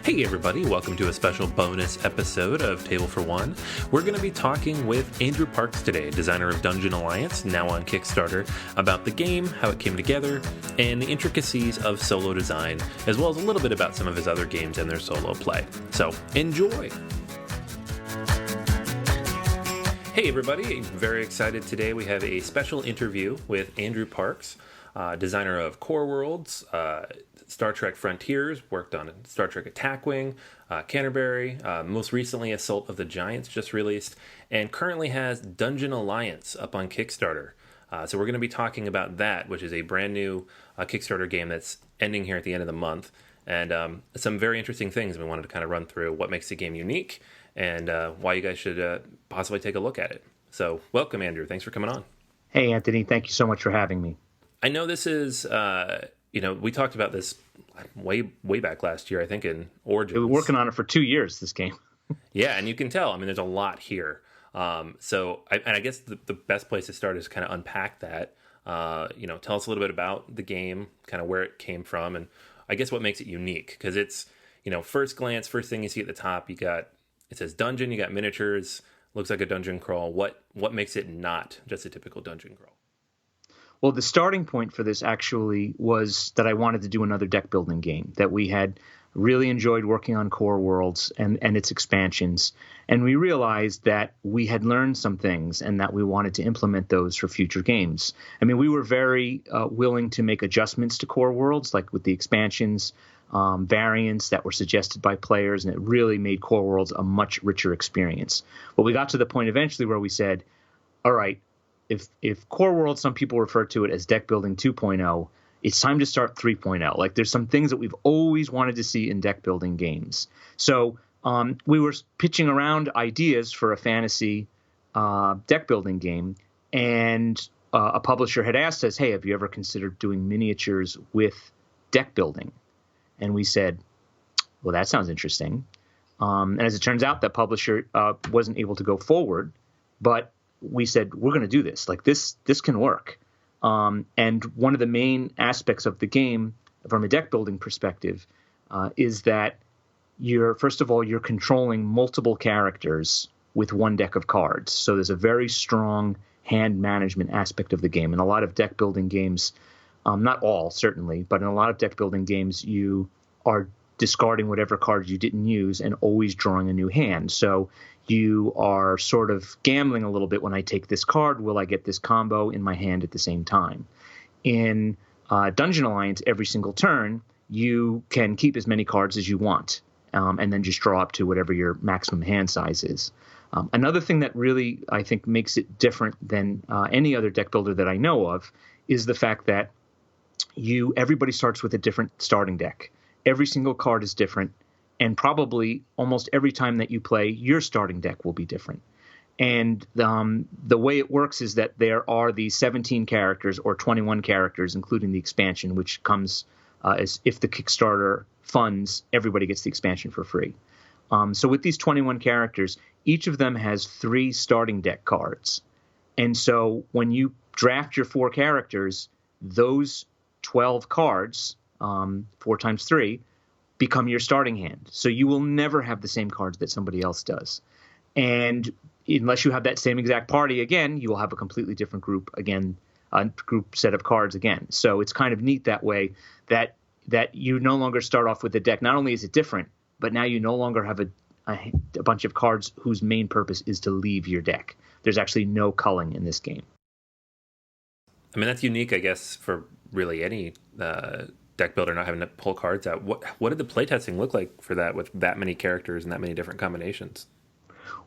Hey everybody, welcome to a special bonus episode of Table for One. We're going to be talking with Andrew Parks today, designer of Dungeon Alliance, now on Kickstarter, about the game, how it came together, and the intricacies of solo design, as well as a little bit about some of his other games and their solo play. So, enjoy! Hey everybody, very excited today. We have a special interview with Andrew Parks, designer of Core Worlds, Star Trek Frontiers, worked on Star Trek Attack Wing, Canterbury, most recently Assault of the Giants just released, and currently has Dungeon Alliance up on Kickstarter. So we're going to be talking about that, which is a brand new Kickstarter game that's ending here at the end of the month, and some very interesting things we wanted to kind of run through, what makes the game unique, and why you guys should possibly take a look at it. So welcome, Andrew. Thanks for coming on. Hey, Anthony. Thank you so much for having me. I know this is... we talked about this way back last year, I think, in Origins. We've been working on it for 2 years, this game. Yeah, and you can tell. I mean, there's a lot here. I guess the best place to start is kind of unpack that. Tell us a little bit about the game, kind of where it came from, and I guess what makes it unique. Because it's, first glance, first thing you see at the top, it says dungeon, you got miniatures, looks like a dungeon crawl. What makes it not just a typical dungeon crawl? Well, the starting point for this actually was that I wanted to do another deck building game, that we had really enjoyed working on Core Worlds and its expansions. And we realized that we had learned some things and that we wanted to implement those for future games. I mean, we were very willing to make adjustments to Core Worlds, like with the expansions, variants that were suggested by players, and it really made Core Worlds a much richer experience. But we got to the point eventually where we said, all right, if Core Worlds, some people refer to it as deck building 2.0, it's time to start 3.0. Like, there's some things that we've always wanted to see in deck building games. So we were pitching around ideas for a fantasy deck building game, and a publisher had asked us, hey, have you ever considered doing miniatures with deck building? And we said, well, that sounds interesting. And as it turns out, that publisher wasn't able to go forward, but we said, we're going to do this. Like, this can work. And one of the main aspects of the game from a deck building perspective is that first of all, you're controlling multiple characters with one deck of cards. So there's a very strong hand management aspect of the game. In a lot of deck building games, not all certainly, but in a lot of deck building games, you are discarding whatever cards you didn't use and always drawing a new hand. So you are sort of gambling a little bit. When I take this card, will I get this combo in my hand at the same time? In Dungeon Alliance, every single turn, you can keep as many cards as you want, and then just draw up to whatever your maximum hand size is. Another thing that really, I think, makes it different than any other deck builder that I know of is the fact that everybody starts with a different starting deck. Every single card is different, and probably almost every time that you play, your starting deck will be different. And the way it works is that there are these 17 characters or 21 characters, including the expansion, which comes as if the Kickstarter funds, everybody gets the expansion for free. So with these 21 characters, each of them has 3 starting deck cards. And so when you draft your 4 characters, those 12 cards, 4 times 3, become your starting hand. So you will never have the same cards that somebody else does. And unless you have that same exact party again, you will have a completely different group again, a group set of cards again. So it's kind of neat that way that you no longer start off with a deck. Not only is it different, but now you no longer have a bunch of cards whose main purpose is to leave your deck. There's actually no culling in this game. I mean, that's unique, I guess, for really any deck builder not having to pull cards out. What did the playtesting look like for that, with that many characters and that many different combinations?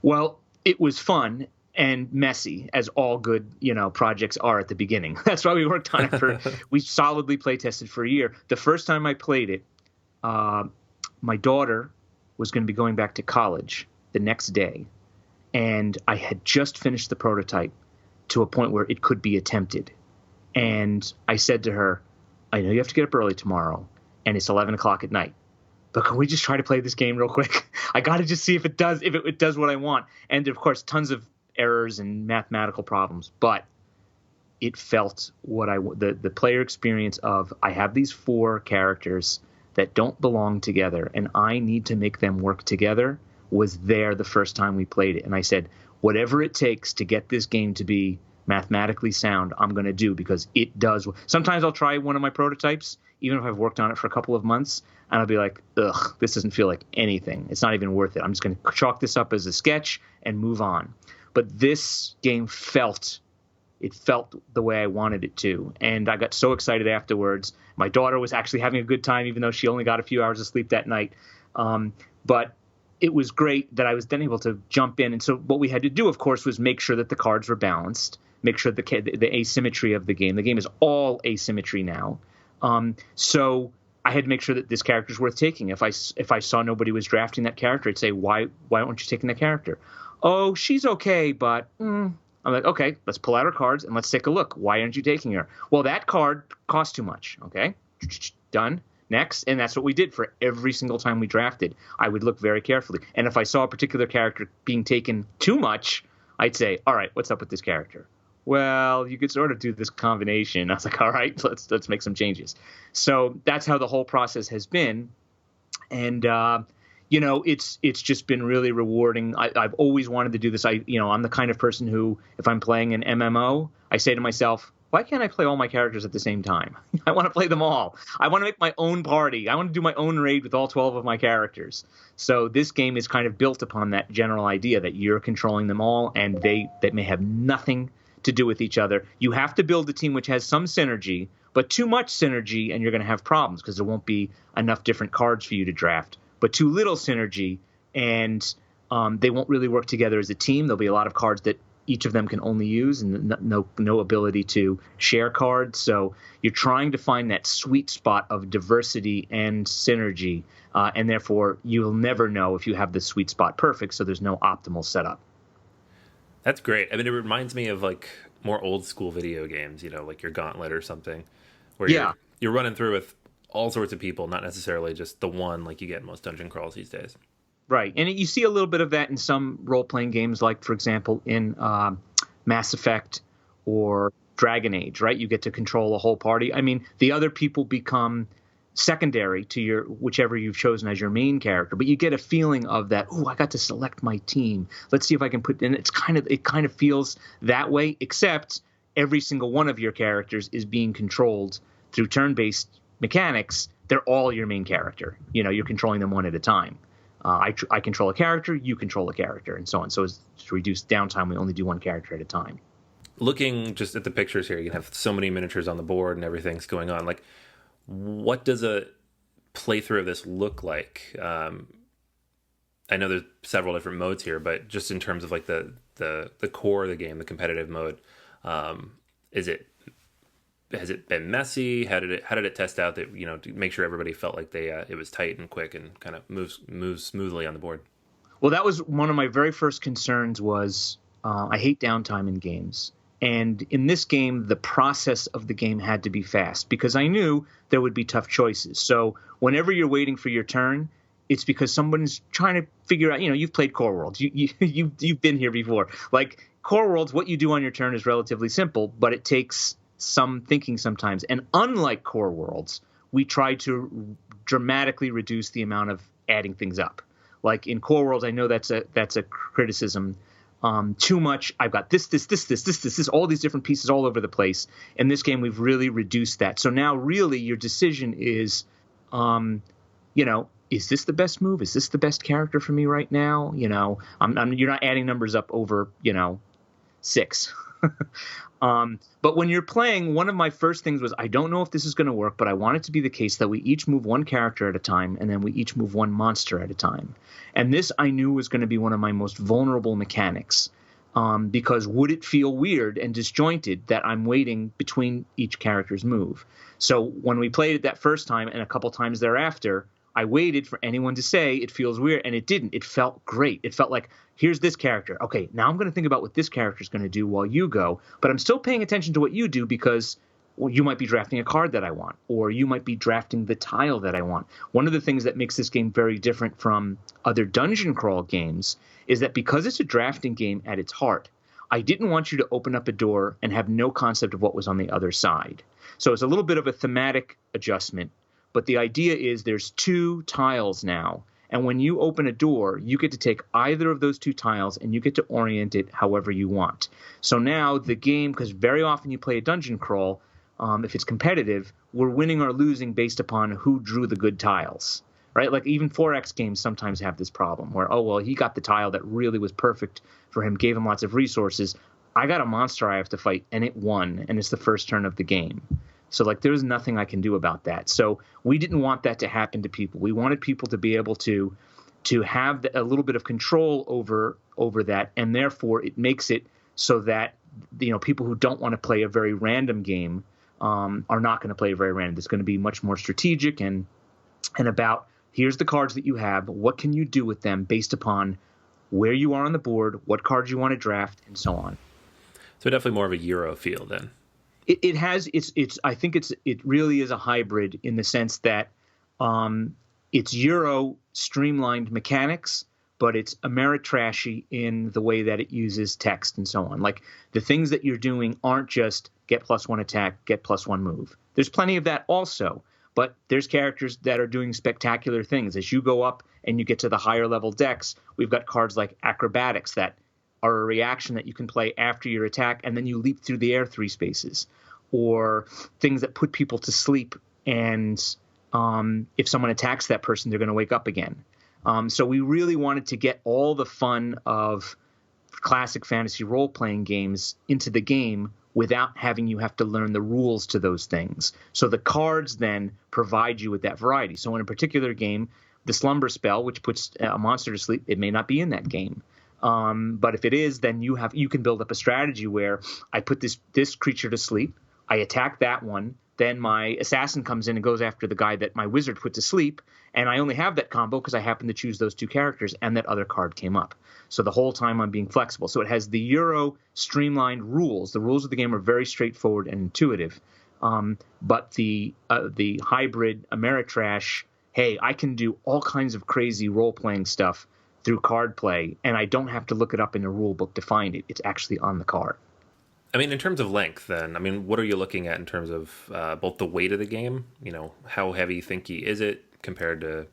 Well, it was fun and messy, as all good projects are at the beginning. That's why we worked on it we solidly playtested for a year. The first time I played it, my daughter was going to be going back to college the next day, and I had just finished the prototype to a point where it could be attempted. And I said to her, I know you have to get up early tomorrow, and it's 11 o'clock at night, but can we just try to play this game real quick? I got to just see if it does what I want. And of course, tons of errors and mathematical problems, but it felt the player experience of, I have these 4 characters that don't belong together, and I need to make them work together, was there the first time we played it. And I said, whatever it takes to get this game to be mathematically sound, I'm going to do, because it does. Sometimes I'll try one of my prototypes, even if I've worked on it for a couple of months, and I'll be like, ugh, this doesn't feel like anything. It's not even worth it. I'm just going to chalk this up as a sketch and move on. But this game felt the way I wanted it to. And I got so excited afterwards. My daughter was actually having a good time, even though she only got a few hours of sleep that night. But it was great that I was then able to jump in. And so what we had to do, of course, was make sure that the cards were balanced, make sure the asymmetry of the game. The game is all asymmetry now. So I had to make sure that this character is worth taking. If I saw nobody was drafting that character, I'd say, why aren't you taking that character? Oh, she's okay, but I'm like, okay, let's pull out our cards and let's take a look. Why aren't you taking her? Well, that card costs too much. Okay, done. Next. And that's what we did for every single time we drafted. I would look very carefully. And if I saw a particular character being taken too much, I'd say, all right, what's up with this character? Well, you could sort of do this combination. I was like, all right, let's make some changes. So that's how the whole process has been. And, it's just been really rewarding. I've always wanted to do this. I'm the kind of person who, if I'm playing an MMO, I say to myself, why can't I play all my characters at the same time? I want to play them all. I want to make my own party. I want to do my own raid with all 12 of my characters. So this game is kind of built upon that general idea that you're controlling them all, and that may have nothing to do with each other. You have to build a team which has some synergy, but too much synergy and you're going to have problems because there won't be enough different cards for you to draft. But too little synergy and they won't really work together as a team. There'll be a lot of cards that each of them can only use and no ability to share cards. So you're trying to find that sweet spot of diversity and synergy, and therefore you'll never know if you have the sweet spot perfect, so there's no optimal setup. That's great. I mean, it reminds me of like more old school video games, like your Gauntlet or something, where you're running through with all sorts of people, not necessarily just the one like you get in most dungeon crawls these days. Right. And you see a little bit of that in some role-playing games, like, for example, in Mass Effect or Dragon Age, right? You get to control a whole party. I mean, the other people become secondary to your whichever you've chosen as your main character, but you get a feeling of that, oh, I got to select my team. Let's see if I can put in. It kind of feels that way, except every single one of your characters is being controlled through turn-based mechanics. They're all your main character. You're controlling them one at a time. I control a character, you control a character, and so on. So as to reduce downtime, we only do one character at a time. Looking just at the pictures here, you can have so many miniatures on the board and everything's going on. Like, what does a playthrough of this look like? I know there's several different modes here, but just in terms of like the core of the game, the competitive mode, has it been messy? How did it test out that, to make sure everybody felt like it was tight and quick and kind of moves smoothly on the board? Well, that was one of my very first concerns was I hate downtime in games. And in this game, the process of the game had to be fast because I knew there would be tough choices. So whenever you're waiting for your turn, it's because someone's trying to figure out, you've played Core Worlds. You've been here before. Like Core Worlds, what you do on your turn is relatively simple, but it takes some thinking sometimes. And unlike Core Worlds, we try to dramatically reduce the amount of adding things up. Like in Core Worlds, I know that's a criticism. Too much. I've got this, all these different pieces all over the place. In this game, we've really reduced that. So now really your decision is, is this the best move? Is this the best character for me right now? You're not adding numbers up over, 6. But when you're playing, one of my first things was, I don't know if this is going to work, but I want it to be the case that we each move one character at a time, and then we each move one monster at a time. And this I knew was going to be one of my most vulnerable mechanics, because would it feel weird and disjointed that I'm waiting between each character's move? So when we played it that first time and a couple times thereafter, I waited for anyone to say it feels weird, and it didn't. It felt great. It felt like, here's this character. Okay, now I'm going to think about what this character is going to do while you go, but I'm still paying attention to what you do because you might be drafting a card that I want, or you might be drafting the tile that I want. One of the things that makes this game very different from other dungeon crawl games is that because it's a drafting game at its heart, I didn't want you to open up a door and have no concept of what was on the other side. So it's a little bit of a thematic adjustment. but the idea is there's 2 tiles now. And when you open a door, you get to take either of those 2 tiles and you get to orient it however you want. So now the game, because very often you play a dungeon crawl, if it's competitive, we're winning or losing based upon who drew the good tiles, right? Like even 4X games sometimes have this problem where, oh, well, he got the tile that really was perfect for him, gave him lots of resources. I got a monster I have to fight, and it won, and it's the first turn of the game. So like there's nothing I can do about that. So we didn't want that to happen to people. We wanted people to be able to have a little bit of control over that, and therefore it makes it so that people who don't want to play a very random game are not going to play very random. It's going to be much more strategic and about here's the cards that you have. What can you do with them based upon where you are on the board, what cards you want to draft, and so on. So definitely more of a Euro feel then. It has I think it really is a hybrid in the sense that it's Euro streamlined mechanics, but it's Ameritrashy in the way that it uses text and so on. Like the things that you're doing aren't just get +1 attack, get +1 move. There's plenty of that also, but there's characters that are doing spectacular things. As you go up and you get to the higher level decks, we've got cards like Acrobatics that are a reaction that you can play after your attack, and then you leap through the air 3 spaces. Or things that put people to sleep, and if someone attacks that person, they're going to wake up again. So we really wanted to get all the fun of classic fantasy role-playing games into the game without having you have to learn the rules to those things. So the cards then provide you with that variety. So in a particular game, the slumber spell, which puts a monster to sleep, it may not be in that game. But if it is, then you can build up a strategy where I put this creature to sleep, I attack that one, then my assassin comes in and goes after the guy that my wizard put to sleep, and I only have that combo because I happen to choose those 2 characters, and that other card came up. So the whole time I'm being flexible. So it has the Euro streamlined rules. The rules of the game are very straightforward and intuitive. But the hybrid Ameritrash, hey, I can do all kinds of crazy role-playing stuff through card play, and I don't have to look it up in a rule book to find it. It's actually on the card. I mean, in terms of length, then, what are you looking at in terms of both the weight of the game? How heavy thinky is it compared to,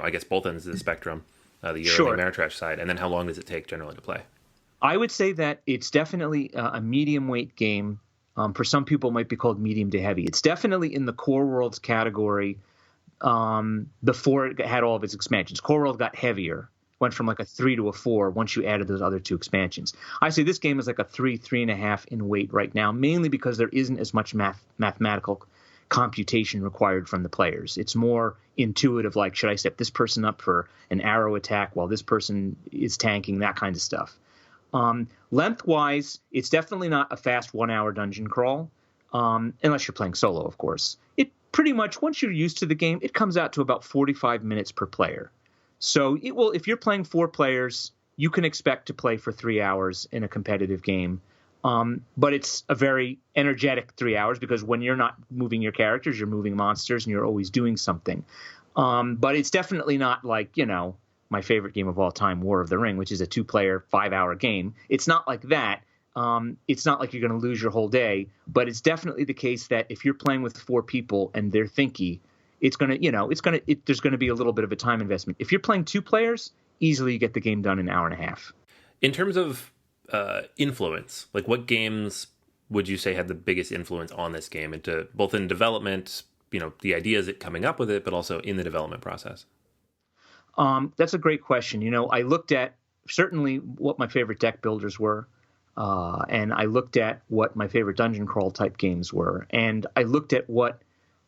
I guess both ends of the spectrum, the Euro and the Ameritrash side, and then how long does it take generally to play? I would say that it's definitely a medium weight game. For some people, it might be called medium to heavy. It's definitely in the Core Worlds category before it had all of its expansions. Core World got heavier. Went from like a 3 to a 4 once you added those other 2 expansions. I say this game is like a 3.5 in weight right now, mainly because there isn't as much mathematical computation required from the players. It's more intuitive, like should I set this person up for an arrow attack while this person is tanking, that kind of stuff. Lengthwise, it's definitely not a fast 1-hour dungeon crawl, unless you're playing solo, of course. It pretty much, once you're used to the game, it comes out to about 45 minutes per player. So it will, if you're playing 4 players, you can expect to play for 3 hours in a competitive game. But it's a very energetic 3 hours because when you're not moving your characters, you're moving monsters and you're always doing something. But it's definitely not like, my favorite game of all time, War of the Ring, which is a 2-player, 5-hour game. It's not like that. It's not like you're going to lose your whole day, but it's definitely the case that if you're playing with 4 people and they're thinky, it's going to, there's going to be a little bit of a time investment. If you're playing 2 players, easily you get the game done in an hour and a half. In terms of influence, like what games would you say had the biggest influence on this game, into both in development, the ideas that coming up with it, but also in the development process? That's a great question. I looked at certainly what my favorite deck builders were, and I looked at what my favorite dungeon crawl type games were, and I looked at what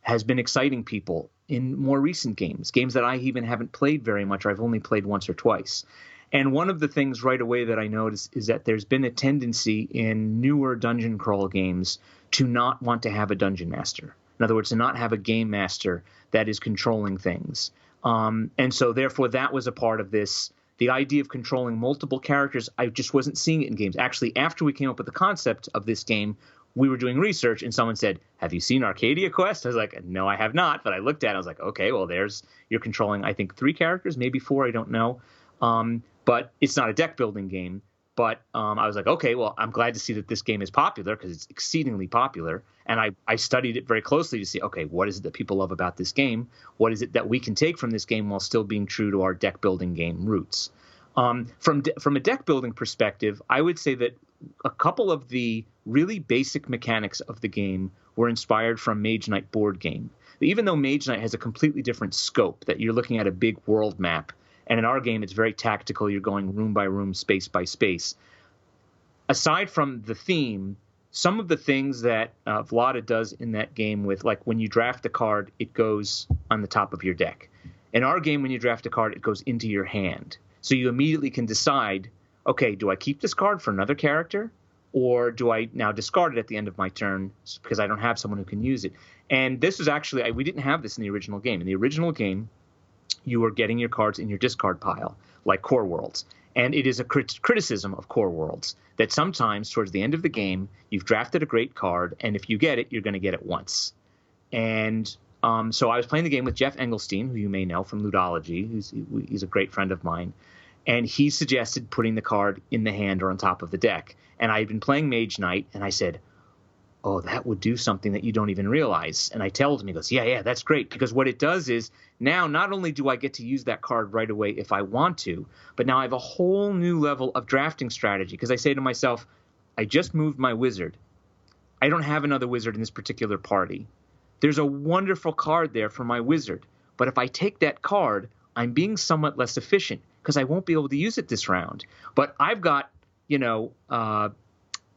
has been exciting people in more recent games that I even haven't played very much, or I've only played once or twice. And one of the things right away that I noticed is that there's been a tendency in newer dungeon crawl games to not want to have a dungeon master. In other words, to not have a game master that is controlling things. And so therefore that was a part of this. The idea of controlling multiple characters, I just wasn't seeing it in games. Actually, after we came up with the concept of this game, we were doing research and someone said, have you seen Arcadia Quest? I was like, no, I have not. But I looked at it. I was like, okay, well, you're controlling, I think, 3 characters, maybe 4. I don't know. But it's not a deck building game. But I was like, okay, well, I'm glad to see that this game is popular because it's exceedingly popular. And I studied it very closely to see, okay, what is it that people love about this game? What is it that we can take from this game while still being true to our deck building game roots? From a deck building perspective, I would say that a couple of the really basic mechanics of the game were inspired from Mage Knight board game. Even though Mage Knight has a completely different scope, that you're looking at a big world map, and in our game it's very tactical, you're going room by room, space by space. Aside from the theme, some of the things that Vlada does in that game with, like when you draft a card, it goes on the top of your deck. In our game, when you draft a card, it goes into your hand. So you immediately can decide, okay, do I keep this card for another character? Or do I now discard it at the end of my turn because I don't have someone who can use it? And this was actually, we didn't have this in the original game. In the original game, you were getting your cards in your discard pile, like Core Worlds. And it is a criticism of Core Worlds that sometimes towards the end of the game, you've drafted a great card, and if you get it, you're going to get it once. And so I was playing the game with Jeff Engelstein, who you may know from Ludology. He's a great friend of mine. And he suggested putting the card in the hand or on top of the deck. And I had been playing Mage Knight, and I said, oh, that would do something that you don't even realize. And I told him, he goes, yeah, that's great. Because what it does is now not only do I get to use that card right away if I want to, but now I have a whole new level of drafting strategy. Because I say to myself, I just moved my wizard. I don't have another wizard in this particular party. There's a wonderful card there for my wizard. But if I take that card, I'm being somewhat less efficient because I won't be able to use it this round. But I've got,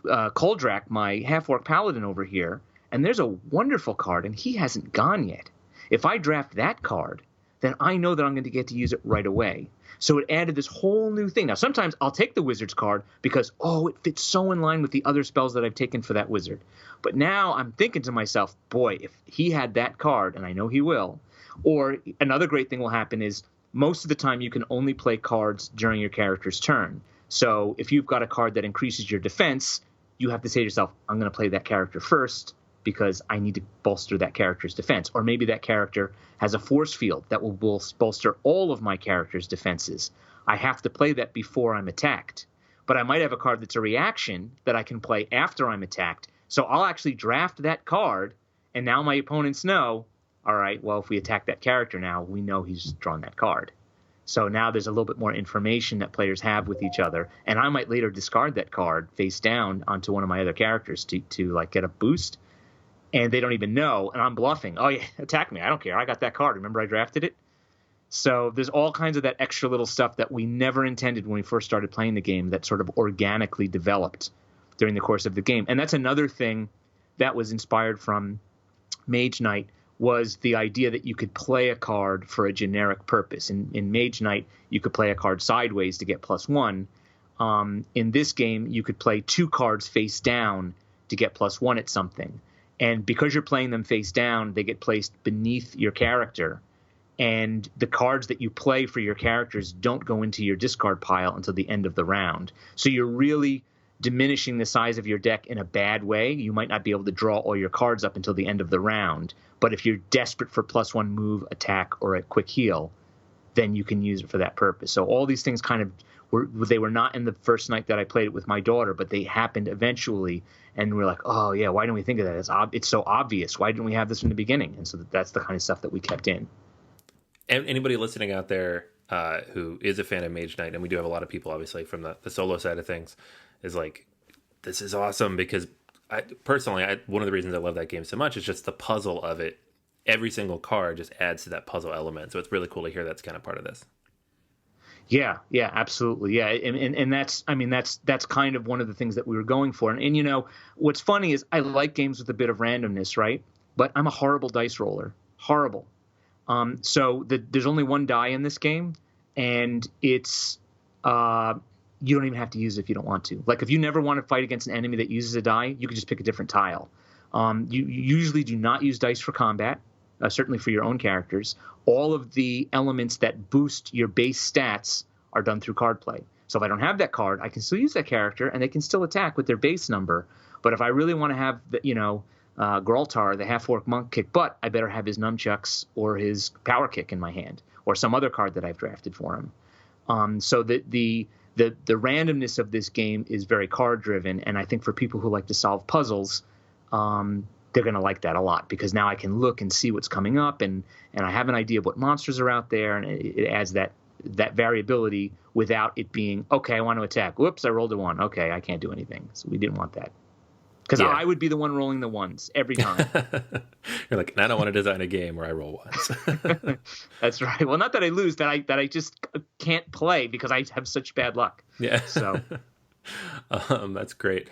Koldrak, my half-orc paladin over here, and there's a wonderful card, and he hasn't gone yet. If I draft that card, then I know that I'm going to get to use it right away. So it added this whole new thing. Now, sometimes I'll take the wizard's card because, it fits so in line with the other spells that I've taken for that wizard. But now I'm thinking to myself, boy, if he had that card, and I know he will, or another great thing will happen is most of the time you can only play cards during your character's turn. So if you've got a card that increases your defense, you have to say to yourself, I'm going to play that character first because I need to bolster that character's defense. Or maybe that character has a force field that will bolster all of my character's defenses. I have to play that before I'm attacked. But I might have a card that's a reaction that I can play after I'm attacked. So I'll actually draft that card, and now my opponents know, all right, well, if we attack that character now, we know he's drawn that card. So now there's a little bit more information that players have with each other, and I might later discard that card face down onto one of my other characters to like get a boost, and they don't even know, and I'm bluffing. Oh yeah, attack me! I don't care. I got that card. Remember I drafted it. So there's all kinds of that extra little stuff that we never intended when we first started playing the game that sort of organically developed during the course of the game, and that's another thing that was inspired from Mage Knight. Was the idea that you could play a card for a generic purpose. In Mage Knight, you could play a card sideways to get +1. In this game, you could play 2 cards face down to get +1 at something. And because you're playing them face down, they get placed beneath your character. And the cards that you play for your characters don't go into your discard pile until the end of the round. So you're really diminishing the size of your deck in a bad way. You might not be able to draw all your cards up until the end of the round. But if you're desperate for +1 move, attack, or a quick heal, then you can use it for that purpose. So all these things kind of they were not in the first night that I played it with my daughter, but they happened eventually. And we're like, oh, yeah, why didn't we think of that? It's so obvious. Why didn't we have this from the beginning? And so that's the kind of stuff that we kept in. Anybody listening out there who is a fan of Mage Knight, and we do have a lot of people, obviously, from the solo side of things, is like, this is awesome because one of the reasons I love that game so much is just the puzzle of it. Every single card just adds to that puzzle element. So it's really cool to hear that's kind of part of this. Yeah, absolutely. Yeah. And that's kind of one of the things that we were going for. And what's funny is I like games with a bit of randomness, right? But I'm a horrible dice roller. Horrible. So there's only one die in this game, and it's, you don't even have to use it if you don't want to. Like if you never want to fight against an enemy that uses a die, you can just pick a different tile. You usually do not use dice for combat, certainly for your own characters. All of the elements that boost your base stats are done through card play. So if I don't have that card, I can still use that character, and they can still attack with their base number. But if I really want to have, Graltar, the half-orc monk, kick butt, I better have his nunchucks or his power kick in my hand, or some other card that I've drafted for him. So the the randomness of this game is very card driven, and I think for people who like to solve puzzles, they're going to like that a lot, because now I can look and see what's coming up, and I have an idea of what monsters are out there, and it adds that variability without it being, okay, I want to attack. Whoops, I rolled a 1. Okay, I can't do anything. So we didn't want that. Because I would be the one rolling the ones every time. You're like, I don't want to design a game where I roll ones. That's right. Well, not that I lose, that I just can't play because I have such bad luck. Yeah. So that's great.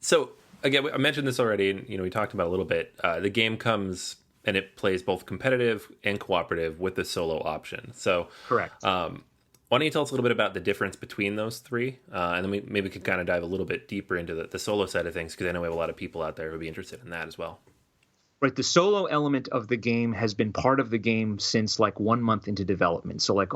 So again, I mentioned this already, and we talked about it a little bit. The game comes and it plays both competitive and cooperative with the solo option. So correct. Why don't you tell us a little bit about the difference between those three? And then maybe we can kind of dive a little bit deeper into the solo side of things, because I know we have a lot of people out there who would be interested in that as well. Right. The solo element of the game has been part of the game since like 1 month into development. So like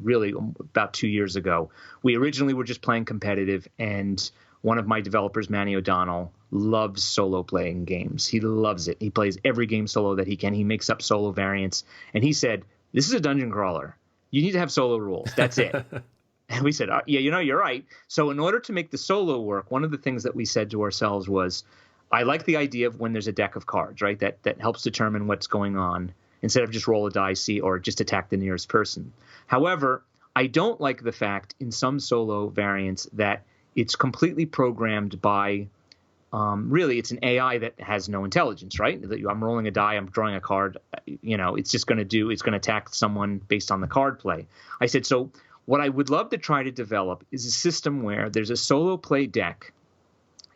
really about 2 years ago. We originally were just playing competitive, and one of my developers, Manny O'Donnell, loves solo playing games. He loves it. He plays every game solo that he can. He makes up solo variants. And he said, this is a dungeon crawler. You need to have solo rules. That's it. And we said, yeah, you're right. So in order to make the solo work, one of the things that we said to ourselves was, I like the idea of when there's a deck of cards, right? That helps determine what's going on instead of just roll a dice or just attack the nearest person. However, I don't like the fact in some solo variants that it's completely programmed by, really, it's an AI that has no intelligence, right? I'm rolling a die, I'm drawing a card, it's just going to it's going to attack someone based on the card play. I said, so what I would love to try to develop is a system where there's a solo play deck,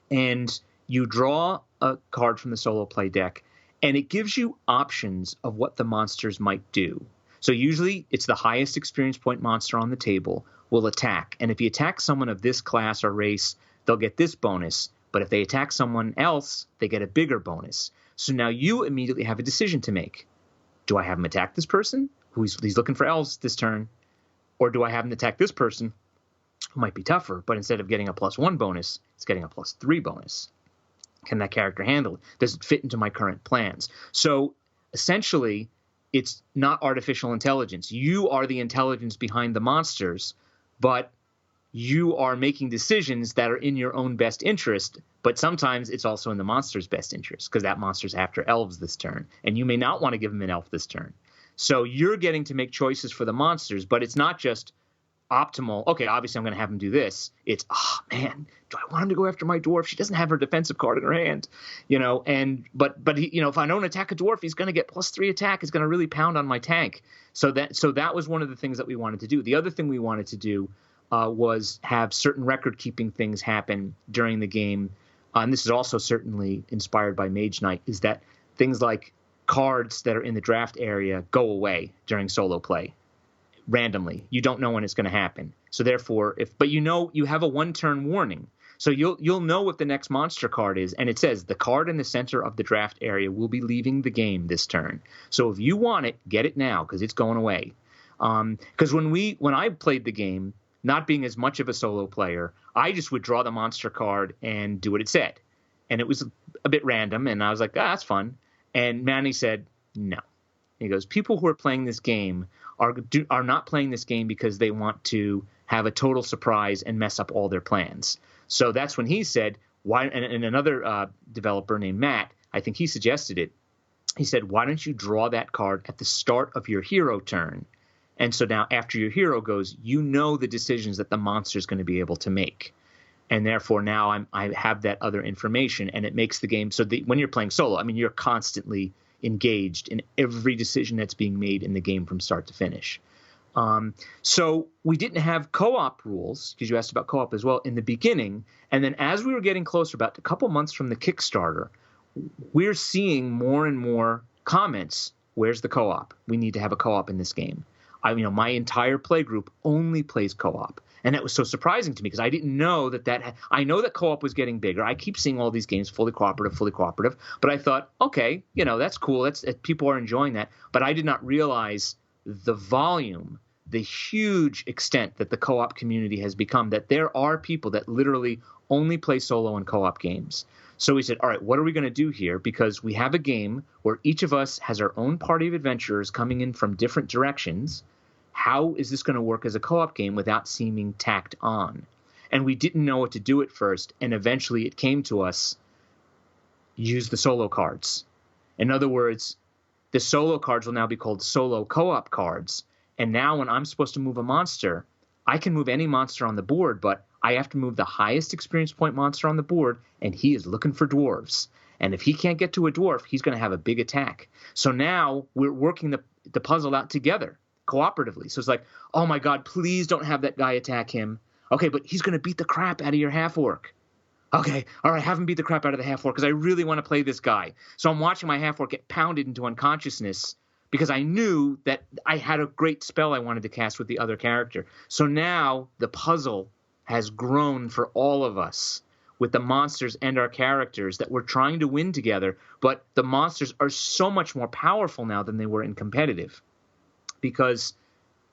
and you draw a card from the solo play deck, and it gives you options of what the monsters might do. So usually it's the highest experience point monster on the table will attack. And if you attack someone of this class or race, they'll get this bonus. But if they attack someone else, they get a bigger bonus. So now you immediately have a decision to make. Do I have him attack this person, he's looking for elves this turn? Or do I have him attack this person, who might be tougher, but instead of getting a +1 bonus, it's getting a +3 bonus? Can that character handle it? Does it fit into my current plans? So essentially, it's not artificial intelligence. You are the intelligence behind the monsters, but you are making decisions that are in your own best interest, but sometimes it's also in the monster's best interest, because that monster's after elves this turn, and you may not want to give him an elf this turn. So you're getting to make choices for the monsters, but it's not just optimal. Okay, obviously I'm going to have him do this. It's, man, do I want him to go after my dwarf? She doesn't have her defensive card in her hand, but he, if I don't attack a dwarf, he's going to get +3 attack. He's going to really pound on my tank. So that was one of the things that we wanted to do. The other thing we wanted to do was have certain record-keeping things happen during the game. And this is also certainly inspired by Mage Knight, is that things like cards that are in the draft area go away during solo play randomly. You don't know when it's going to happen. So therefore, you have a 1-turn warning. So you'll know what the next monster card is, and it says the card in the center of the draft area will be leaving the game this turn. So if you want it, get it now, because it's going away. Because when I played the game, not being as much of a solo player, I just would draw the monster card and do what it said. And it was a bit random, and I was like, that's fun. And Manny said, no. He goes, people who are playing this game are not playing this game because they want to have a total surprise and mess up all their plans. So that's when he said, why? And another developer named Matt, I think he suggested it. He said, why don't you draw that card at the start of your hero turn? And so now after your hero goes, the decisions that the monster is going to be able to make. And therefore now I have that other information, and it makes the game so that when you're playing solo, you're constantly engaged in every decision that's being made in the game from start to finish. So we didn't have co-op rules, because you asked about co-op as well, in the beginning. And then as we were getting closer, about a couple months from the Kickstarter, we're seeing more and more comments. Where's the co-op? We need to have a co-op in this game. My entire play group only plays co-op. And that was so surprising to me, because I didn't know that I know that co-op was getting bigger. I keep seeing all these games fully cooperative. But I thought, okay, that's cool. People are enjoying that. But I did not realize the volume, the huge extent that the co-op community has become, that there are people that literally only play solo and co-op games. So we said, all right, what are we going to do here? Because we have a game where each of us has our own party of adventurers coming in from different directions. how is this going to work as a co-op game without seeming tacked on? And we didn't know what to do at first, and eventually it came to us, use the solo cards. In other words, the solo cards will now be called solo co-op cards. And now when I'm supposed to move a monster, I can move any monster on the board, but I have to move the highest experience point monster on the board, and he is looking for dwarves. And if he can't get to a dwarf, he's going to have a big attack. So now we're working the puzzle out together, cooperatively. So it's like, oh my God, please don't have that guy attack him. Okay, but he's going to beat the crap out of your half-orc. Okay, all right, have him beat the crap out of the half-orc because I really want to play this guy. So I'm watching my half-orc get pounded into unconsciousness because I knew that I had a great spell I wanted to cast with the other character. So now the puzzle has grown for all of us with the monsters and our characters that we're trying to win together, but the monsters are so much more powerful now than they were in competitive because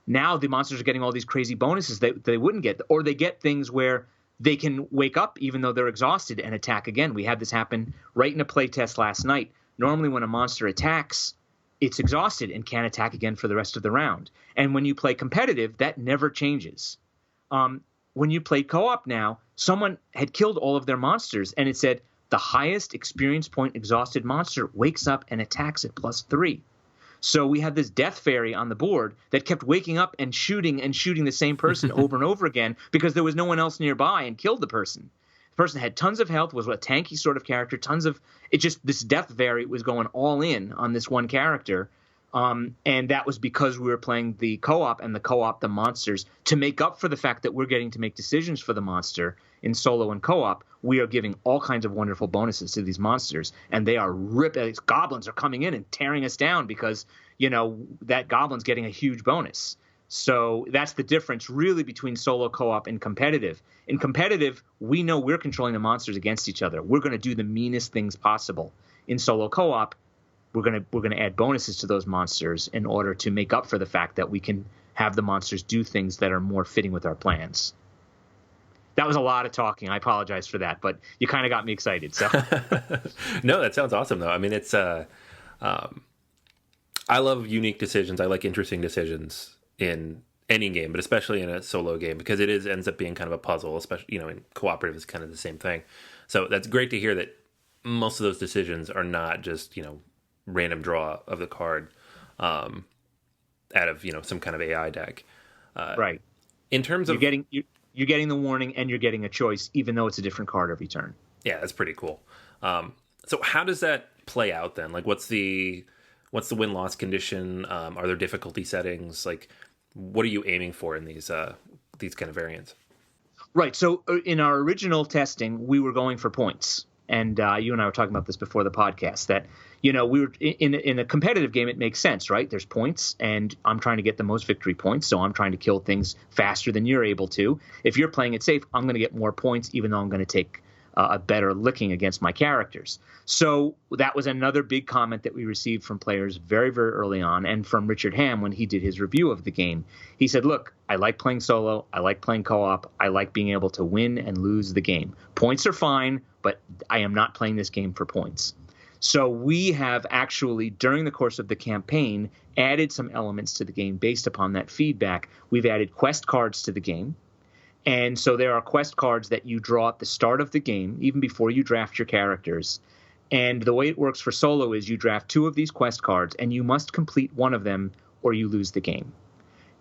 now the monsters are getting all these crazy bonuses that they wouldn't get, or they get things where they can wake up even though they're exhausted and attack again. We had this happen right in a playtest last night. Normally when a monster attacks, it's exhausted and can't attack again for the rest of the round. And when you play competitive, that never changes. When you play co-op now, someone had killed all of their monsters, and it said the highest experience point exhausted monster wakes up and attacks at +3. So we had this death fairy on the board that kept waking up and shooting the same person over and over again because there was no one else nearby and killed the person. The person had tons of health, was a tanky sort of character, this death fairy was going all in on this one character. And that was because we were playing the co-op and the co-op, the monsters, to make up for the fact that we're getting to make decisions for the monster in solo and co-op. We are giving all kinds of wonderful bonuses to these monsters, and they are ripping. Goblins are coming in and tearing us down because, that goblin's getting a huge bonus. So that's the difference really between solo co-op and competitive. In competitive, we know we're controlling the monsters against each other. We're going to do the meanest things possible. In solo co-op, we're going to add bonuses to those monsters in order to make up for the fact that we can have the monsters do things that are more fitting with our plans. That was a lot of talking. I apologize for that, but you kind of got me excited. So no, that sounds awesome though. I mean, it's I love unique decisions. I like interesting decisions in any game, but especially in a solo game because it ends up being kind of a puzzle. Especially in cooperative is kind of the same thing. So that's great to hear that most of those decisions are not just random draw of the card out of some kind of AI deck. Right. In terms of you're getting the warning and you're getting a choice, even though it's a different card every turn. Yeah, that's pretty cool. So how does that play out then? Like, what's the win-loss condition? Are there difficulty settings? Like, what are you aiming for in these kind of variants? Right. So in our original testing, we were going for points. And you and I were talking about this before the podcast, that, we were in a competitive game, it makes sense, right? There's points, and I'm trying to get the most victory points, so I'm trying to kill things faster than you're able to. If you're playing it safe, I'm going to get more points, even though I'm going to take a better licking against my characters. So that was another big comment that we received from players very, very early on, and from Richard Ham when he did his review of the game. He said, look, I like playing solo, I like playing co-op, I like being able to win and lose the game. Points are fine, but I am not playing this game for points. So we have actually, during the course of the campaign, added some elements to the game based upon that feedback. We've added quest cards to the game. And so there are quest cards that you draw at the start of the game, even before you draft your characters. And the way it works for solo is you draft 2 of these quest cards, and you must complete one of them or you lose the game.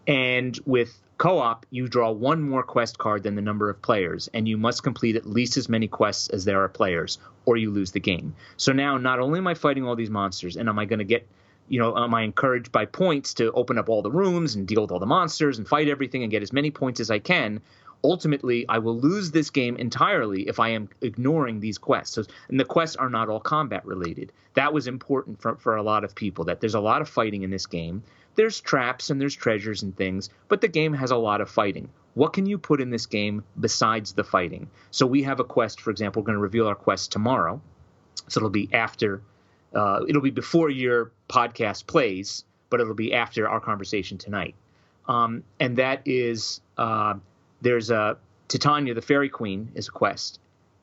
And with co-op, you draw 1 more quest card than the number of players, and you must complete at least as many quests as there are players, or you lose the game. So now, not only am I fighting all these monsters, and am I going to get, am I encouraged by points to open up all the rooms and deal with all the monsters and fight everything and get as many points as I can, ultimately, I will lose this game entirely if I am ignoring these quests. And the quests are not all combat related. That was important for a lot of people, that there's a lot of fighting in this game. There's traps and there's treasures and things, but the game has a lot of fighting. What can you put in this game besides the fighting? So we have a quest, for example, we're going to reveal our quest tomorrow. So it'll be before your podcast plays, but it'll be after our conversation tonight. And that is, there's Titania, the Fairy Queen, is a quest,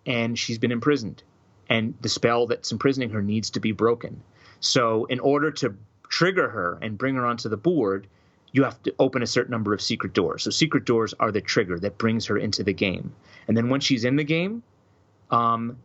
and she's been imprisoned. And the spell that's imprisoning her needs to be broken. So in order to trigger her and bring her onto the board, you have to open a certain number of secret doors. So secret doors are the trigger that brings her into the game. And then once she's in the game,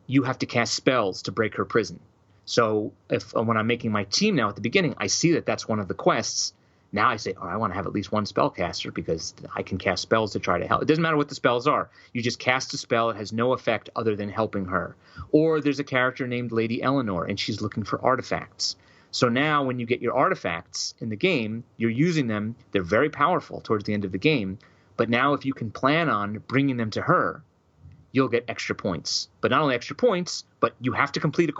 you have to cast spells to break her prison. So when I'm making my team now at the beginning, I see that that's one of the quests. Now I say, I want to have at least one spellcaster because I can cast spells to try to help. It doesn't matter what the spells are. You just cast a spell. It has no effect other than helping her. Or there's a character named Lady Eleanor, and she's looking for artifacts. So now when you get your artifacts in the game, you're using them. They're very powerful towards the end of the game. But now if you can plan on bringing them to her, you'll get extra points. But not only extra points, but you have to complete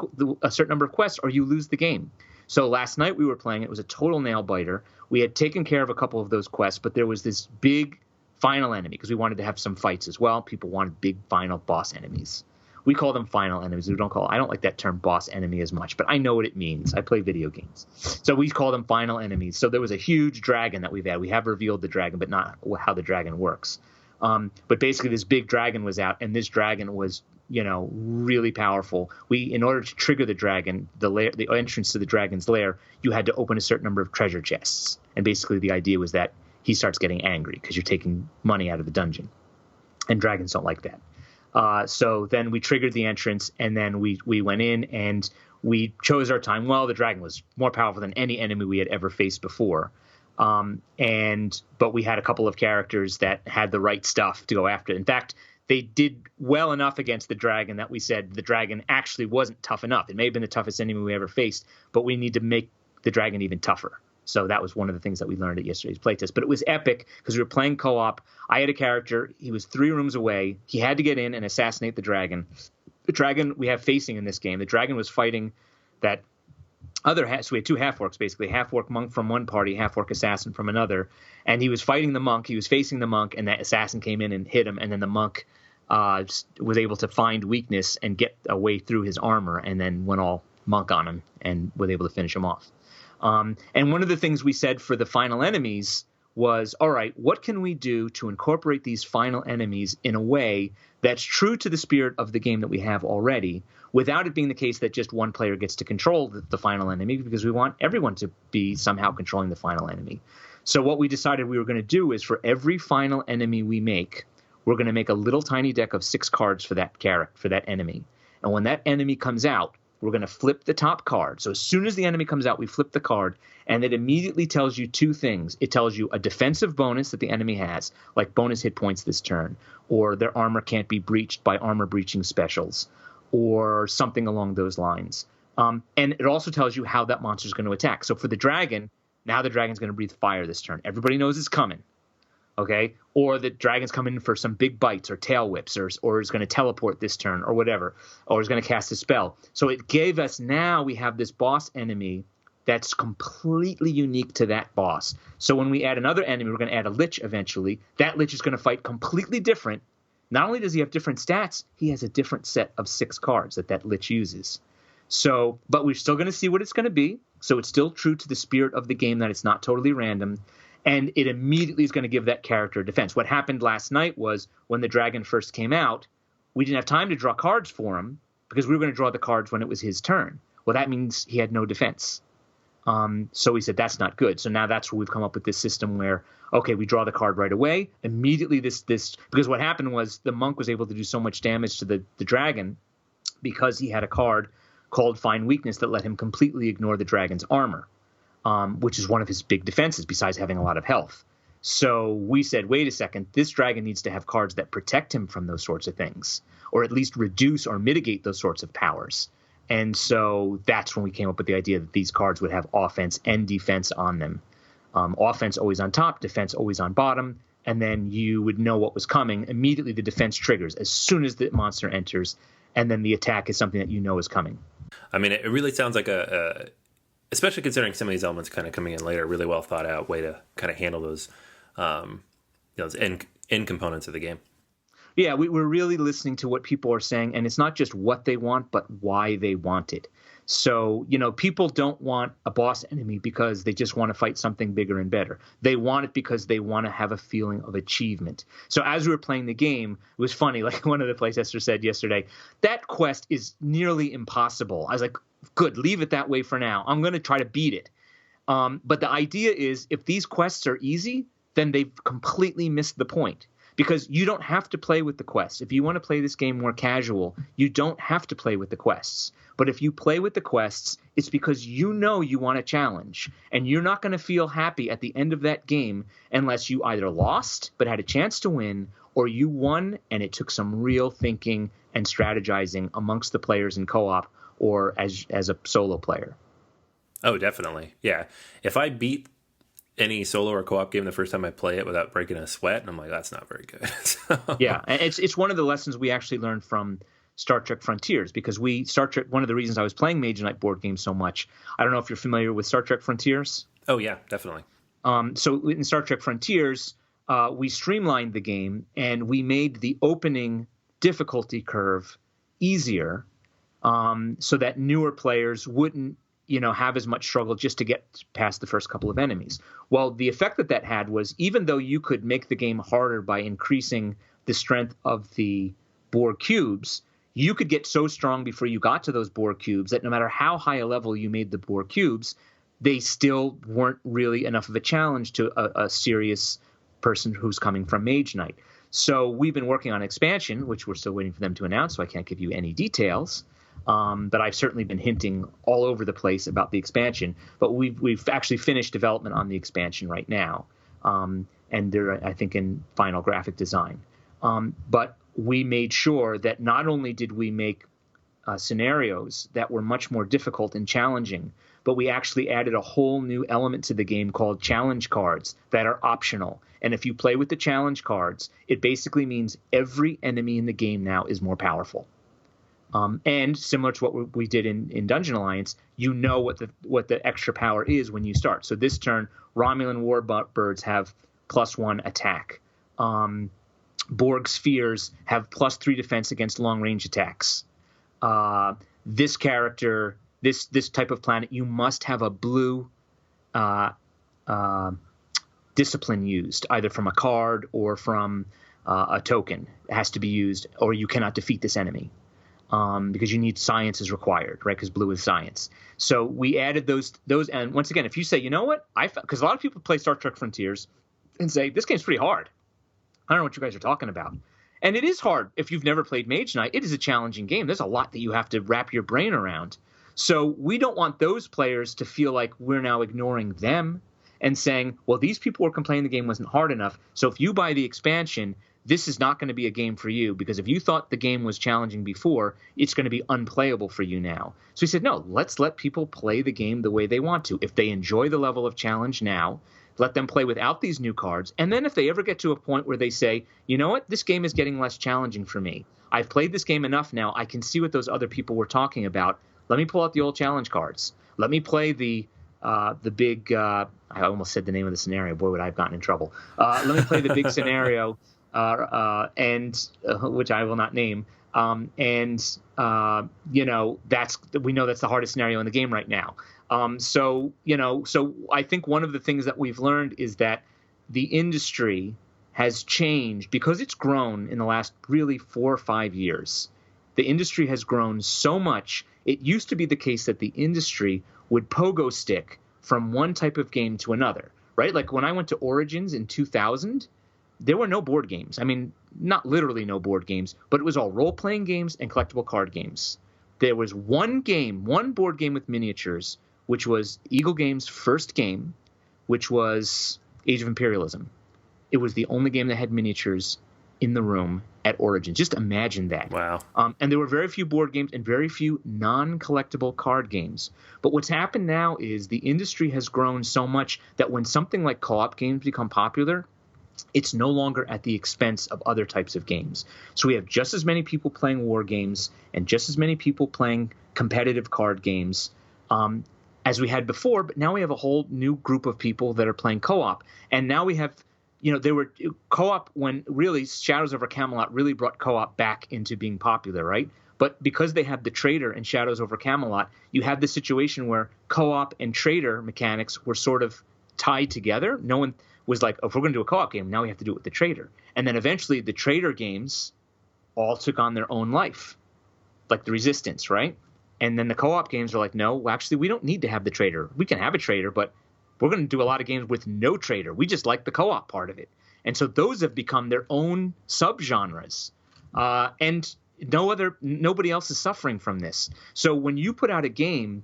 a certain number of quests or you lose the game. So last night we were playing. It was a total nail-biter. We had taken care of a couple of those quests, but there was this big final enemy because we wanted to have some fights as well. People wanted big final boss enemies. We call them final enemies. I don't like that term boss enemy as much, but I know what it means. I play video games. So we call them final enemies. So there was a huge dragon that we've had. We have revealed the dragon, but not how the dragon works. But basically this big dragon was out, and this dragon was, really powerful. In order to trigger the dragon, the entrance to the dragon's lair, you had to open a certain number of treasure chests. And basically the idea was that he starts getting angry because you're taking money out of the dungeon. And dragons don't like that. So then we triggered the entrance, and then we went in and we chose our time. Well, the dragon was more powerful than any enemy we had ever faced before. But we had a couple of characters that had the right stuff to go after. In fact, they did well enough against the dragon that we said the dragon actually wasn't tough enough. It may have been the toughest enemy we ever faced, but we need to make the dragon even tougher. So that was one of the things that we learned at yesterday's playtest. But it was epic because we were playing co-op. I had a character. He was 3 rooms away. He had to get in and assassinate the dragon. The dragon we have facing in this game, the dragon was fighting that other so we had 2 half-orcs, basically. Half-orc monk from one party, half-orc assassin from another. And he was fighting the monk. He was facing the monk, and that assassin came in and hit him. And then the monk was able to find weakness and get a way through his armor, and then went all monk on him and was able to finish him off. And one of the things we said for the final enemies was, all right, what can we do to incorporate these final enemies in a way that's true to the spirit of the game that we have already, without it being the case that just one player gets to control the final enemy, because we want everyone to be somehow controlling the final enemy. So what we decided we were going to do is for every final enemy we make, we're going to make a little tiny deck of 6 cards for that character, for that enemy. And when that enemy comes out, we're going to flip the top card. So as soon as the enemy comes out, we flip the card, and it immediately tells you 2 things. It tells you a defensive bonus that the enemy has, like bonus hit points this turn, or their armor can't be breached by armor breaching specials, or something along those lines. And it also tells you how that monster is going to attack. So for the dragon, now the dragon's going to breathe fire this turn. Everybody knows it's coming. Okay, or the dragon's coming in for some big bites or tail whips, or is going to teleport this turn or whatever, or is going to cast a spell. So it gave us, now we have this boss enemy that's completely unique to that boss. So when we add another enemy, we're going to add a lich eventually. That lich is going to fight completely different. Not only does he have different stats, he has a different set of 6 cards that lich uses. So, but we're still going to see what it's going to be. So it's still true to the spirit of the game that it's not totally random. And it immediately is going to give that character defense. What happened last night was when the dragon first came out, we didn't have time to draw cards for him because we were going to draw the cards when it was his turn. Well, that means he had no defense. So we said, that's not good. So now that's where we've come up with this system where, okay, we draw the card right away. Immediately because what happened was the monk was able to do so much damage to the dragon because he had a card called Find Weakness that let him completely ignore the dragon's armor. Which is one of his big defenses besides having a lot of health. So we said, wait a second, this dragon needs to have cards that protect him from those sorts of things, or at least reduce or mitigate those sorts of powers. And so that's when we came up with the idea that these cards would have offense and defense on them. Offense always on top, defense always on bottom, and then you would know what was coming. Immediately the defense triggers as soon as the monster enters, and then the attack is something that you know is coming. I mean, it really sounds like especially considering some of these elements kind of coming in later, really well thought out way to kind of handle those end components of the game. Yeah, we're really listening to what people are saying, and it's not just what they want, but why they want it. So, people don't want a boss enemy because they just want to fight something bigger and better. They want it because they want to have a feeling of achievement. So as we were playing the game, it was funny, like one of the playtesters said yesterday, that quest is nearly impossible. I was like, good, leave it that way for now. I'm going to try to beat it. But the idea is if these quests are easy, then they've completely missed the point. Because you don't have to play with the quests. If you want to play this game more casual, you don't have to play with the quests. But if you play with the quests, it's because you know you want a challenge. And you're not going to feel happy at the end of that game unless you either lost but had a chance to win, or you won and it took some real thinking and strategizing amongst the players in co-op or as a solo player. Oh, definitely. Yeah. If I beat any solo or co-op game the first time I play it without breaking a sweat, and I'm like, that's not very good. Yeah, and it's one of the lessons we actually learned from Star Trek Frontiers, because Star Trek, one of the reasons I was playing Mage Knight board games so much, I don't know if you're familiar with Star Trek Frontiers. Oh yeah, definitely. So in Star Trek Frontiers, we streamlined the game and we made the opening difficulty curve easier, so that newer players wouldn't have as much struggle just to get past the first couple of enemies. Well, the effect that had was, even though you could make the game harder by increasing the strength of the Borg cubes, you could get so strong before you got to those Borg cubes that no matter how high a level you made the Borg cubes, they still weren't really enough of a challenge to a serious person who's coming from Mage Knight. So we've been working on expansion, which we're still waiting for them to announce, so I can't give you any details. But I've certainly been hinting all over the place about the expansion. But we've actually finished development on the expansion right now, and they're, I think, in final graphic design. But we made sure that not only did we make scenarios that were much more difficult and challenging, but we actually added a whole new element to the game called challenge cards that are optional. And if you play with the challenge cards, it basically means every enemy in the game now is more powerful. And similar to what we did in Dungeon Alliance, you know what the extra power is when you start. So this turn, Romulan warbirds have +1 attack. Borg spheres have +3 defense against long-range attacks. This character, this type of planet, you must have a blue discipline used, either from a card or from a token. It has to be used, or you cannot defeat this enemy. Because you need science is required, right? Because blue is science. So we added those. And once again, if you say, you know what, because a lot of people play Star Trek Frontiers and say, this game's pretty hard. I don't know what you guys are talking about. And it is hard if you've never played Mage Knight. It is a challenging game. There's a lot that you have to wrap your brain around. So we don't want those players to feel like we're now ignoring them and saying, well, these people were complaining the game wasn't hard enough. So if you buy the expansion, this is not going to be a game for you, because if you thought the game was challenging before, it's going to be unplayable for you now. So he said, no, let's let people play the game the way they want to. If they enjoy the level of challenge now, let them play without these new cards. And then if they ever get to a point where they say, you know what, this game is getting less challenging for me. I've played this game enough now. I can see what those other people were talking about. Let me pull out the old challenge cards. Let me play the big, I almost said the name of the scenario. Boy, would I have gotten in trouble. Let me play the big scenario. Which I will not name, that's we know that's the hardest scenario in the game right now. So I think one of the things that we've learned is that the industry has changed because it's grown in the last really 4 or 5 years. The industry has grown so much. It used to be the case that the industry would pogo stick from one type of game to another, right? Like when I went to Origins in 2000. There were no board games. I mean, not literally no board games, but it was all role-playing games and collectible card games. There was one board game with miniatures, which was Eagle Games' first game, which was Age of Imperialism. It was the only game that had miniatures in the room at Origins. Just imagine that. Wow. And there were very few board games and very few non-collectible card games. But what's happened now is the industry has grown so much that when something like co-op games become popular, it's no longer at the expense of other types of games. So we have just as many people playing war games and just as many people playing competitive card games as we had before, but now we have a whole new group of people that are playing co-op. And now we have, there were co-op when really Shadows over Camelot really brought co-op back into being popular, right? But because they have the Trader and Shadows over Camelot, you have this situation where co-op and Trader mechanics were sort of tied together. No one was like, oh, if we're going to do a co-op game, now we have to do it with the Trader. And then eventually the Trader games all took on their own life, like the Resistance, right? And then the co-op games are like, no, actually, we don't need to have the Trader. We can have a Trader, but We're going to do a lot of games with no trader. We just like the co-op part of it. And so those have become their own subgenres. And nobody else is suffering from this. So when you put out a game,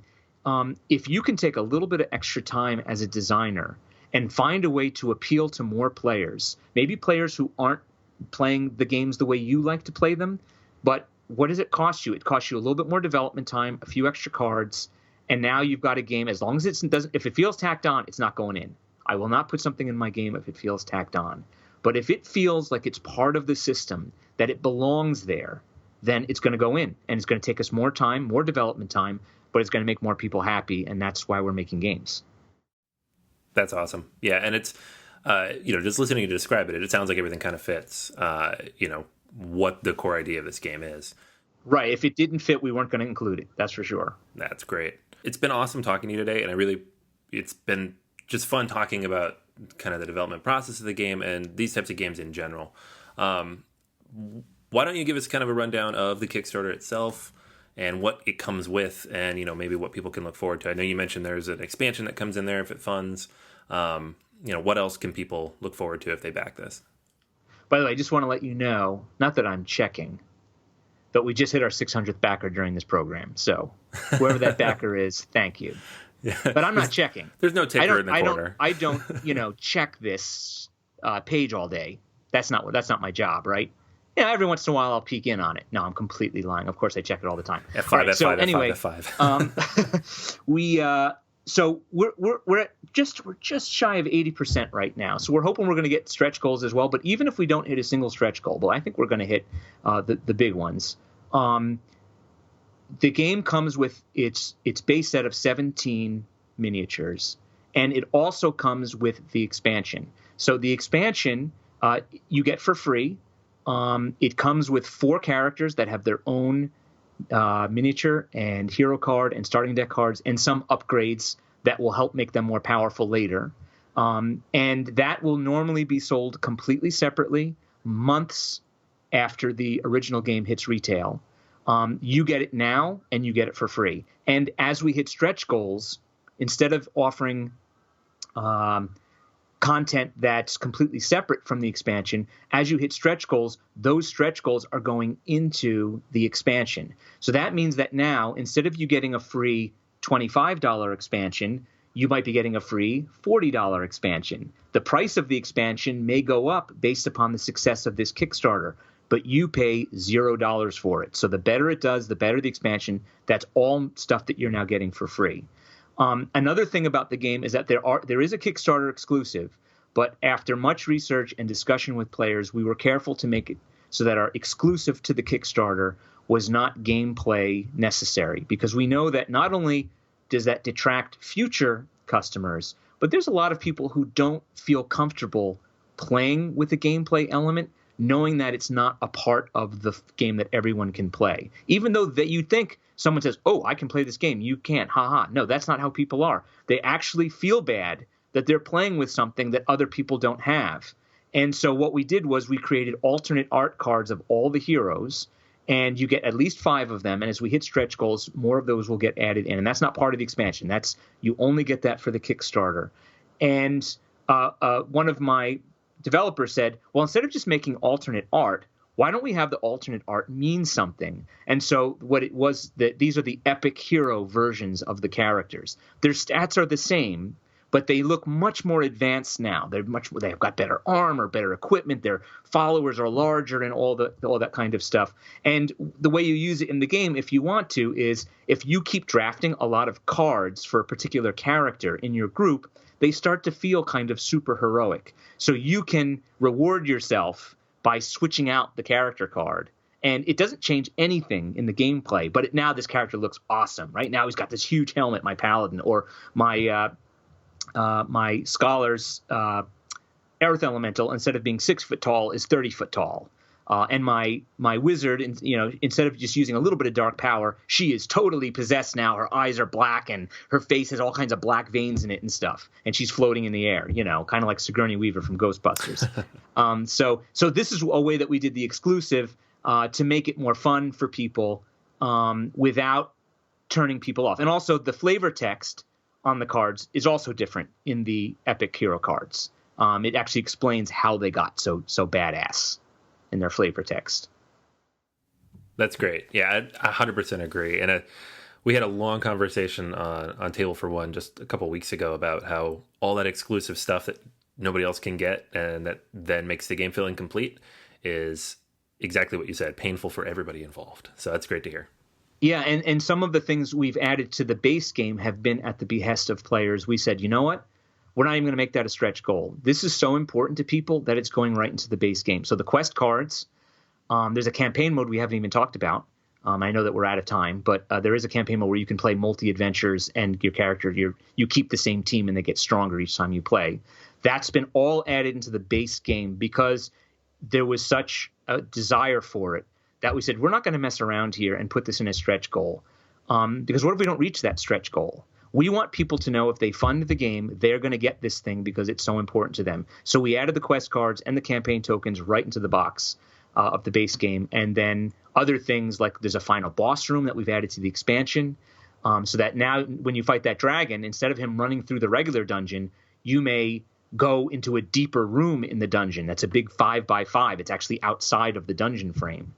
if you can take a little bit of extra time as a designer and find a way to appeal to more players, maybe players who aren't playing the games the way you like to play them, but what does it cost you? It costs you a little bit more development time, a few extra cards, and now you've got a game. As long as if it feels tacked on, it's not going in. I will not put something in my game if it feels tacked on. But if it feels like it's part of the system, that it belongs there, then it's going to go in, and it's going to take us more time, more development time, but it's going to make more people happy, and that's why we're making games. That's awesome. Yeah, and it's, just listening to you describe it, it sounds like everything kind of fits, what the core idea of this game is. Right. If it didn't fit, we weren't going to include it. That's for sure. That's great. It's been awesome talking to you today, and it's been just fun talking about kind of the development process of the game and these types of games in general. Why don't you give us kind of a rundown of the Kickstarter itself and what it comes with, and maybe what people can look forward to? I know you mentioned there's an expansion that comes in there if it funds. What else can people look forward to if they back this? By the way, I just want to let you know, not that I'm checking, but we just hit our 600th backer during this program. So whoever that backer is, thank you. Yeah. But I'm not checking. There's no ticker in the corner. I don't check this page all day. That's not my job, right? Yeah, every once in a while I'll peek in on it. No, I'm completely lying. Of course, I check it all the time. F5, right, F5, so F5, anyway, F5. So we're just shy of 80% right now. So we're hoping we're going to get stretch goals as well. But even if we don't hit a single stretch goal, but I think we're going to hit the big ones. The game comes with its base set of 17 miniatures, and it also comes with the expansion. So the expansion you get for free. It comes with 4 characters that have their own miniature and hero card and starting deck cards, and some upgrades that will help make them more powerful later. And that will normally be sold completely separately months after the original game hits retail. You get it now, and you get it for free. And as we hit stretch goals, instead of offering content that's completely separate from the expansion, as you hit stretch goals, those stretch goals are going into the expansion. So that means that now, instead of you getting a free $25 expansion, you might be getting a free $40 expansion. The price of the expansion may go up based upon the success of this Kickstarter, but you pay $0 for it. So the better it does, the better the expansion. That's all stuff that you're now getting for free. Another thing about the game is that there is a Kickstarter exclusive, but after much research and discussion with players, we were careful to make it so that our exclusive to the Kickstarter was not gameplay necessary, because we know that not only does that detract future customers, but there's a lot of people who don't feel comfortable playing with the gameplay element, knowing that it's not a part of the game that everyone can play. Even though that you think someone says, oh, I can play this game, you can't, haha. No, that's not how people are. They actually feel bad that they're playing with something that other people don't have. And so what we did was we created alternate art cards of all the heroes, and you get at least 5 of them. And as we hit stretch goals, more of those will get added in. And that's not part of the expansion. You only get that for the Kickstarter. And one of my developers said, well, instead of just making alternate art, why don't we have the alternate art mean something? And so what it was, that these are the epic hero versions of the characters. Their stats are the same, but they look much more advanced now. They've got better armor, better equipment. Their followers are larger, and all that kind of stuff. And the way you use it in the game, if you want to, is if you keep drafting a lot of cards for a particular character in your group, they start to feel kind of super heroic. So you can reward yourself by switching out the character card. And it doesn't change anything in the gameplay, but now this character looks awesome. Right now he's got this huge helmet, my paladin, or my scholar's earth elemental, instead of being 6 foot tall, is 30 foot tall. And my wizard, instead of just using a little bit of dark power, she is totally possessed now. Her eyes are black, and her face has all kinds of black veins in it and stuff. And she's floating in the air, kind of like Sigourney Weaver from Ghostbusters. So this is a way that we did the exclusive to make it more fun for people without turning people off. And also the flavor text on the cards is also different in the Epic Hero cards. It actually explains how they got so badass in their flavor text. That's great. Yeah, I 100% agree. And we had a long conversation on Table for One just a couple weeks ago about how all that exclusive stuff that nobody else can get and that then makes the game feel incomplete is exactly what you said, painful for everybody involved. So that's great to hear. Yeah, and some of the things we've added to the base game have been at the behest of players. We said, you know what? We're not even going to make that a stretch goal. This is so important to people that it's going right into the base game. So the quest cards, there's a campaign mode we haven't even talked about. I know that we're out of time, but there is a campaign mode where you can play multi-adventures and your character, you keep the same team and they get stronger each time you play. That's been all added into the base game because there was such a desire for it that we said, we're not going to mess around here and put this in a stretch goal. Because what if we don't reach that stretch goal? We want people to know if they fund the game, they're going to get this thing because it's so important to them. So we added the quest cards and the campaign tokens right into the box of the base game. And then other things like there's a final boss room that we've added to the expansion so that now when you fight that dragon, instead of him running through the regular dungeon, you may go into a deeper room in the dungeon. That's a big 5x5. It's actually outside of the dungeon frame.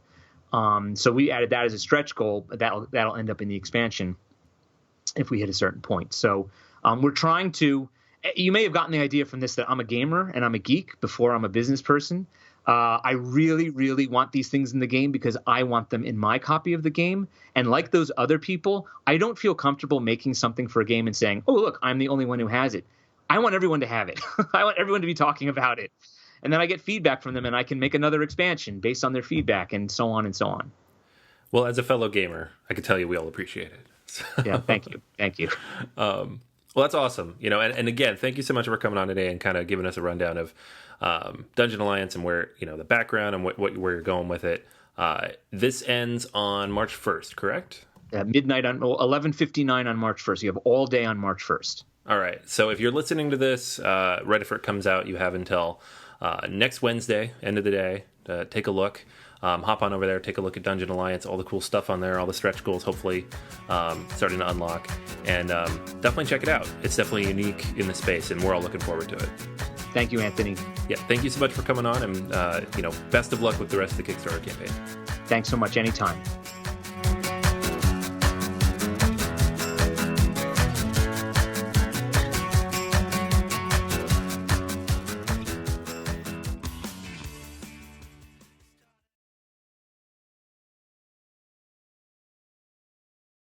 So we added that as a stretch goal. That'll end up in the expansion if we hit a certain point. So we're trying to – you may have gotten the idea from this that I'm a gamer and I'm a geek before I'm a business person. I really, really want these things in the game because I want them in my copy of the game. And like those other people, I don't feel comfortable making something for a game and saying, oh, look, I'm the only one who has it. I want everyone to have it. I want everyone to be talking about it. And then I get feedback from them and I can make another expansion based on their feedback and so on and so on. Well, as a fellow gamer, I can tell you we all appreciate it. So. Yeah, thank you. Thank you. Well, that's awesome. And again, thank you so much for coming on today and kind of giving us a rundown of Dungeon Alliance and where, the background and where you're going with it. This ends on March 1st, correct? Midnight on 11:59 on March 1st. You have all day on March 1st. All right. So if you're listening to this right after it comes out, you have until next Wednesday, end of the day, to take a look. Hop on over there, take a look at Dungeon Alliance, all the cool stuff on there, all the stretch goals hopefully starting to unlock. And definitely check it out. It's definitely unique in the space, and we're all looking forward to it. Thank you, Anthony. Yeah, thank you so much for coming on, and best of luck with the rest of the Kickstarter campaign. Thanks so much. Anytime.